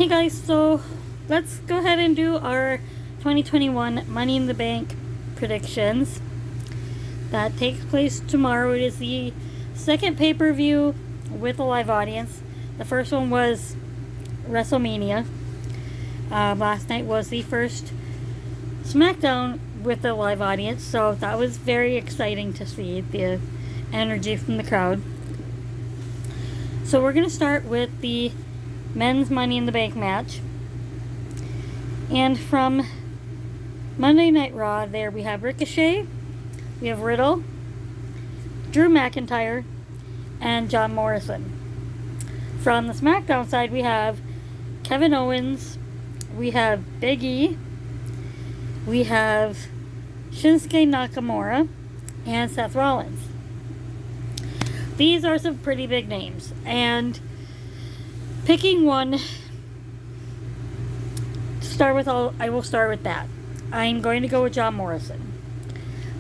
Hey guys, so let's go ahead and do our 2021 Money in the Bank predictions. That takes place tomorrow. It is the second pay-per-view with a live audience. The first one was WrestleMania. Last night was the first SmackDown with a live audience, so that was very exciting to see the energy from the crowd. So we're going to start with the men's Money in the Bank match. And from Monday Night Raw, there we have Ricochet, we have Riddle, Drew McIntyre, and John Morrison. From the SmackDown side, we have Kevin Owens, we have Big E, we have Shinsuke Nakamura, and Seth Rollins. These are some pretty big names, and picking one to start with, I will start with that. I'm going to go with John Morrison.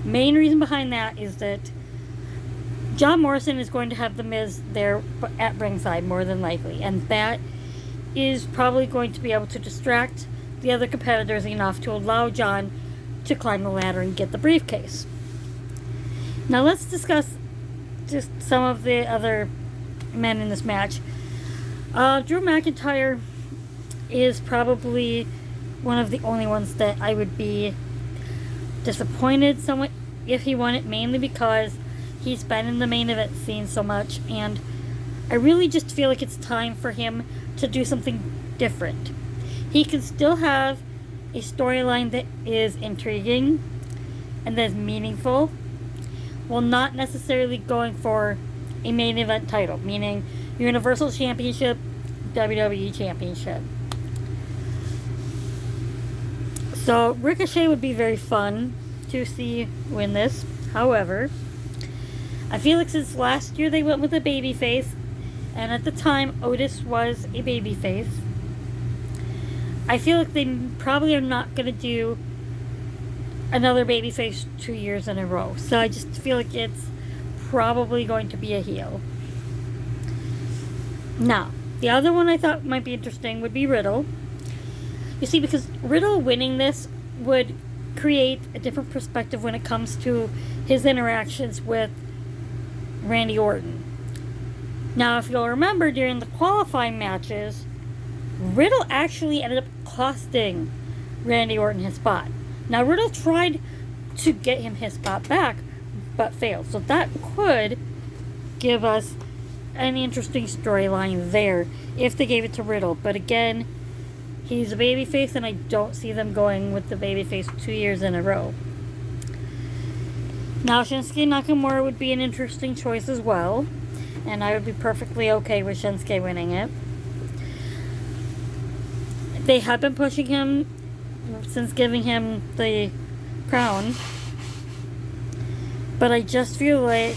Main reason behind that is that John Morrison is going to have The Miz there at ringside more than likely, and that is probably going to be able to distract the other competitors enough to allow John to climb the ladder and get the briefcase. Now let's discuss just some of the other men in this match. Drew McIntyre is probably one of the only ones that I would be disappointed somewhat if he won it, mainly because he's been in the main event scene so much, and I really just feel like it's time for him to do something different. He can still have a storyline that is intriguing and that is meaningful, while not necessarily going for a main event title, meaning Universal Championship, WWE Championship. So Ricochet would be very fun to see win this. However, I feel like since last year they went with a babyface, and at the time Otis was a babyface, I feel like they probably are not going to do another babyface 2 years in a row. So I just feel like it's probably going to be a heel. Now, the other one I thought might be interesting would be Riddle. You see, because Riddle winning this would create a different perspective when it comes to his interactions with Randy Orton. Now, if you'll remember, during the qualifying matches, Riddle actually ended up costing Randy Orton his spot. Now, Riddle tried to get him his spot back, but failed. So that could give us an interesting storyline there if they gave it to Riddle. But again, he's a babyface, and I don't see them going with the babyface 2 years in a row. Now, Shinsuke Nakamura would be an interesting choice as well, and I would be perfectly okay with Shinsuke winning it. They have been pushing him since giving him the crown, but I just feel like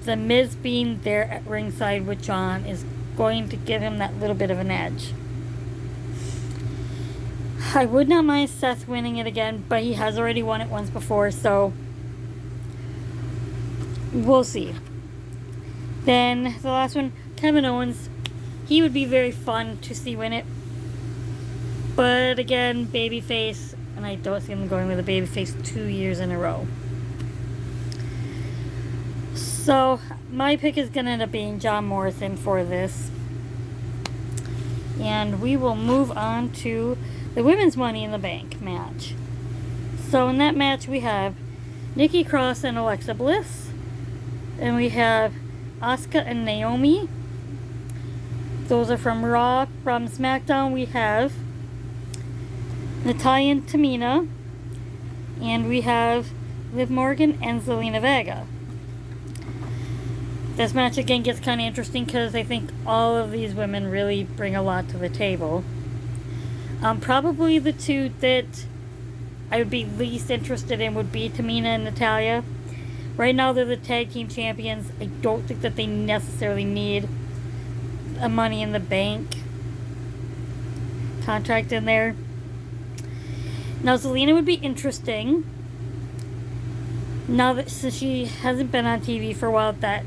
The Miz being there at ringside with John is going to give him that little bit of an edge. I would not mind Seth winning it again, but he has already won it once before, so we'll see. Then the last one, Kevin Owens. He would be very fun to see win it, but again, babyface, and I don't see him going with a babyface 2 years in a row. So my pick is going to end up being John Morrison for this. And we will move on to the women's Money in the Bank match. So in that match we have Nikki Cross and Alexa Bliss. And we have Asuka and Naomi. Those are from Raw. From SmackDown we have Natalya and Tamina. And we have Liv Morgan and Zelina Vega. This match again gets kind of interesting because I think all of these women really bring a lot to the table. Probably the two that I would be least interested in would be Tamina and Natalya. Right now they're the tag team champions. I don't think that they necessarily need a Money in the Bank contract in there. Now Zelina would be interesting. Now that since she hasn't been on TV for a while, that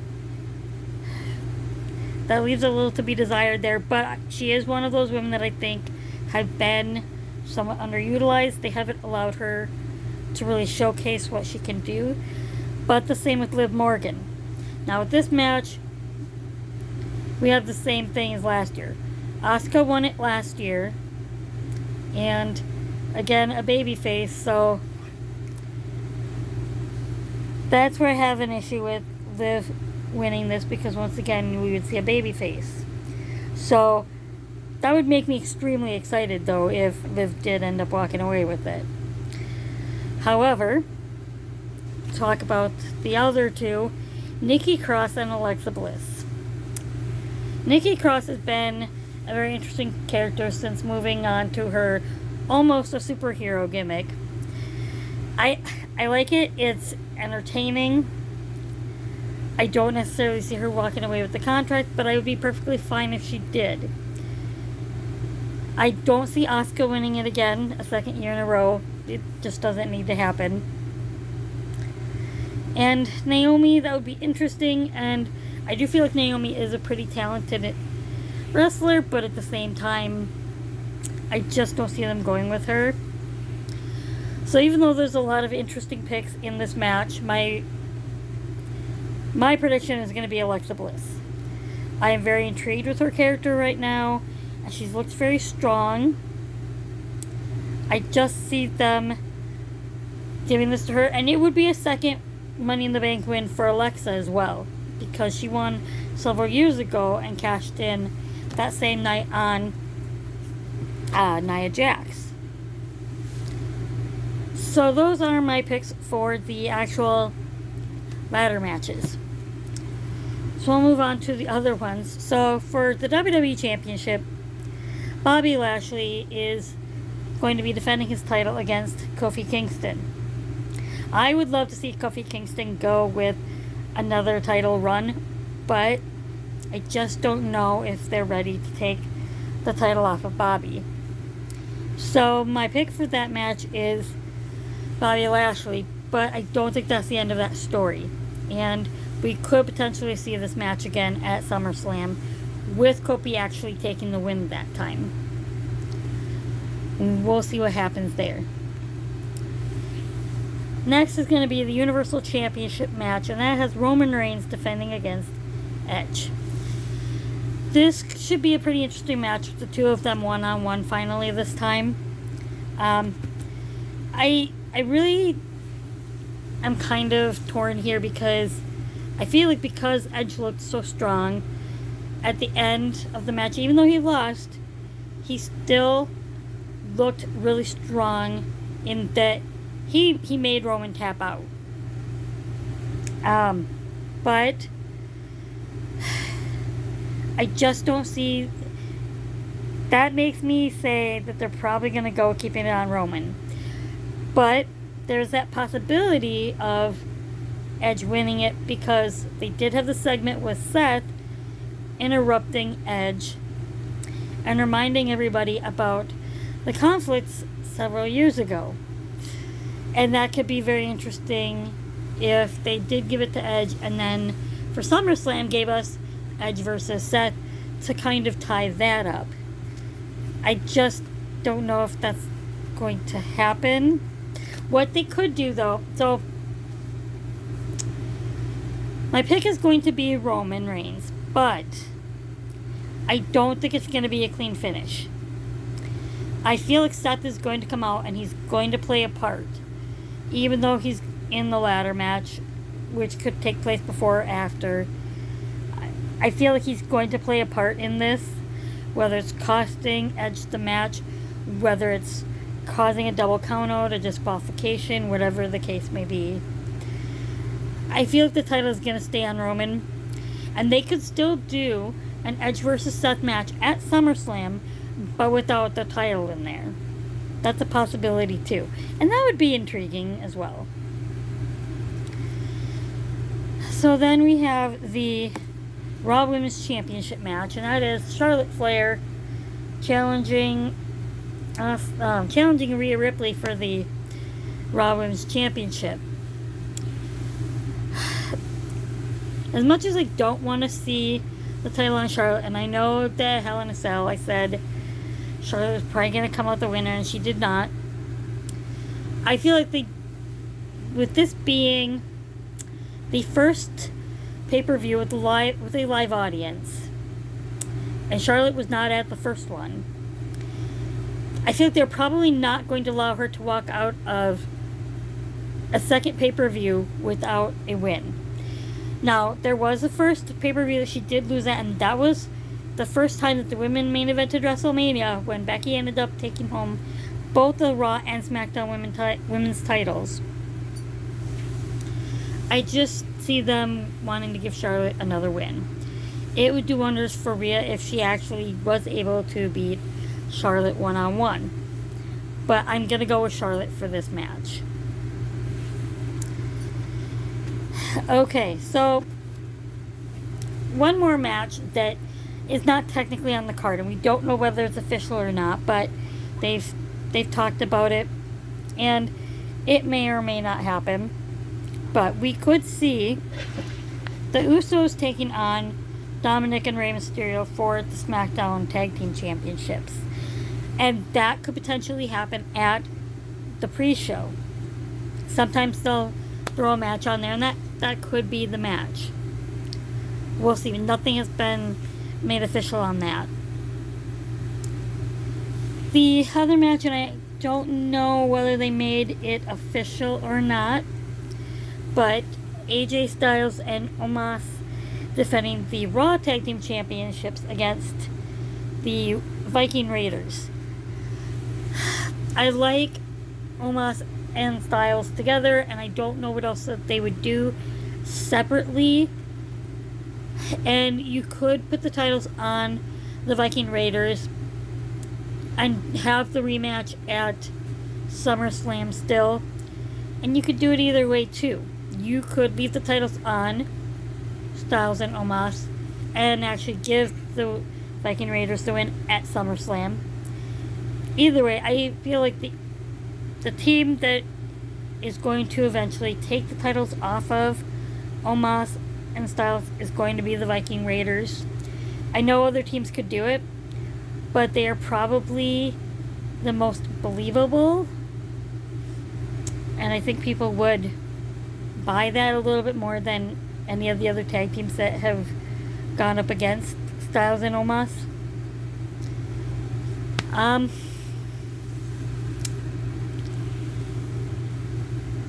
that leaves a little to be desired there. But she is one of those women that I think have been somewhat underutilized. They haven't allowed her to really showcase what she can do. But the same with Liv Morgan. Now with this match, we have the same thing as last year. Asuka won it last year. And again, a babyface, so that's where I have an issue with Liv winning this, because once again we would see a babyface. So that would make me extremely excited though if Liv did end up walking away with it. However, talk about the other two, Nikki Cross and Alexa Bliss. Nikki Cross has been a very interesting character since moving on to her almost a superhero gimmick. I like it. It's entertaining. I don't necessarily see her walking away with the contract, but I would be perfectly fine if she did. I don't see Asuka winning it again a second year in a row. It just doesn't need to happen. And Naomi, that would be interesting, and I do feel like Naomi is a pretty talented wrestler, but at the same time, I just don't see them going with her. So even though there's a lot of interesting picks in this match, my prediction is going to be Alexa Bliss. I am very intrigued with her character right now, and she looks very strong. I just see them giving this to her, and it would be a second Money in the Bank win for Alexa as well, because she won several years ago and cashed in that same night on Nia Jax. So those are my picks for the actual ladder matches. So we'll move on to the other ones. So for the WWE Championship, Bobby Lashley is going to be defending his title against Kofi Kingston. I would love to see Kofi Kingston go with another title run, but I just don't know if they're ready to take the title off of Bobby. So my pick for that match is Bobby Lashley, but I don't think that's the end of that story. And we could potentially see this match again at SummerSlam, with Kofi actually taking the win that time. We'll see what happens there. Next is going to be the Universal Championship match, and that has Roman Reigns defending against Edge. This should be a pretty interesting match with the two of them one-on-one finally this time. I really am kind of torn here, because I feel like because Edge looked so strong at the end of the match, even though he lost, he still looked really strong in that he made Roman tap out. But I just don't see. That makes me say that they're probably going to go keeping it on Roman. But there's that possibility of Edge winning it, because they did have the segment with Seth interrupting Edge and reminding everybody about the conflicts several years ago. And that could be very interesting if they did give it to Edge, and then for SummerSlam gave us Edge versus Seth to kind of tie that up. I just don't know if that's going to happen. What they could do though, so my pick is going to be Roman Reigns, but I don't think it's going to be a clean finish. I feel like Seth is going to come out and he's going to play a part, even though he's in the ladder match, which could take place before or after. I feel like he's going to play a part in this, whether it's costing Edge the match, whether it's causing a double count out, a disqualification, whatever the case may be. I feel like the title is going to stay on Roman, and they could still do an Edge versus Seth match at SummerSlam, but without the title in there. That's a possibility too, and that would be intriguing as well. So then we have the Raw Women's Championship match, and that is Charlotte Flair challenging Rhea Ripley for the Raw Women's Championship. As much as I don't want to see the title on Charlotte. And I know that Hell in a Cell, I said Charlotte was probably going to come out the winner, and she did not. I feel like with this being the first pay-per-view with a live audience, and Charlotte was not at the first one, I feel like they're probably not going to allow her to walk out of a second pay-per-view without a win. Now, there was the first pay-per-view that she did lose at, and that was the first time that the women main evented WrestleMania, when Becky ended up taking home both the Raw and SmackDown women's titles. I just see them wanting to give Charlotte another win. It would do wonders for Rhea if she actually was able to beat Charlotte one-on-one. But I'm going to go with Charlotte for this match. Okay, so one more match that is not technically on the card, and we don't know whether it's official or not, but they've talked about it, and it may or may not happen. But we could see the Usos taking on Dominic and Rey Mysterio for the SmackDown Tag Team Championships. And that could potentially happen at the pre-show. Sometimes they'll throw a match on there, and that could be the match. We'll see. Nothing has been made official on that. The other match, and I don't know whether they made it official or not, but AJ Styles and Omos defending the Raw Tag Team Championships against the Viking Raiders. I like Omos and Styles together, and I don't know what else that they would do separately. And you could put the titles on the Viking Raiders and have the rematch at SummerSlam still. And you could do it either way too. You could leave the titles on Styles and Omos and actually give the Viking Raiders the win at SummerSlam. Either way, I feel like the team that is going to eventually take the titles off of Omos and Styles is going to be the Viking Raiders. I know other teams could do it, but they are probably the most believable, and I think people would buy that a little bit more than any of the other tag teams that have gone up against Styles and Omos.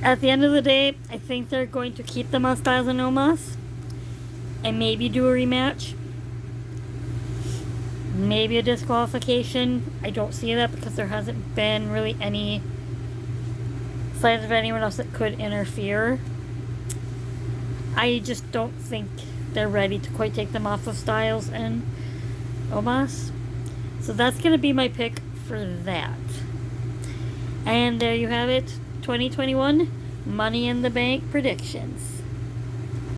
At the end of the day, I think they're going to keep them on Styles and Omos and maybe do a rematch. Maybe a disqualification. I don't see that because there hasn't been really any signs of anyone else that could interfere. I just don't think they're ready to quite take them off of Styles and Omos. So that's going to be my pick for that. And there you have it. 2021 Money in the Bank predictions.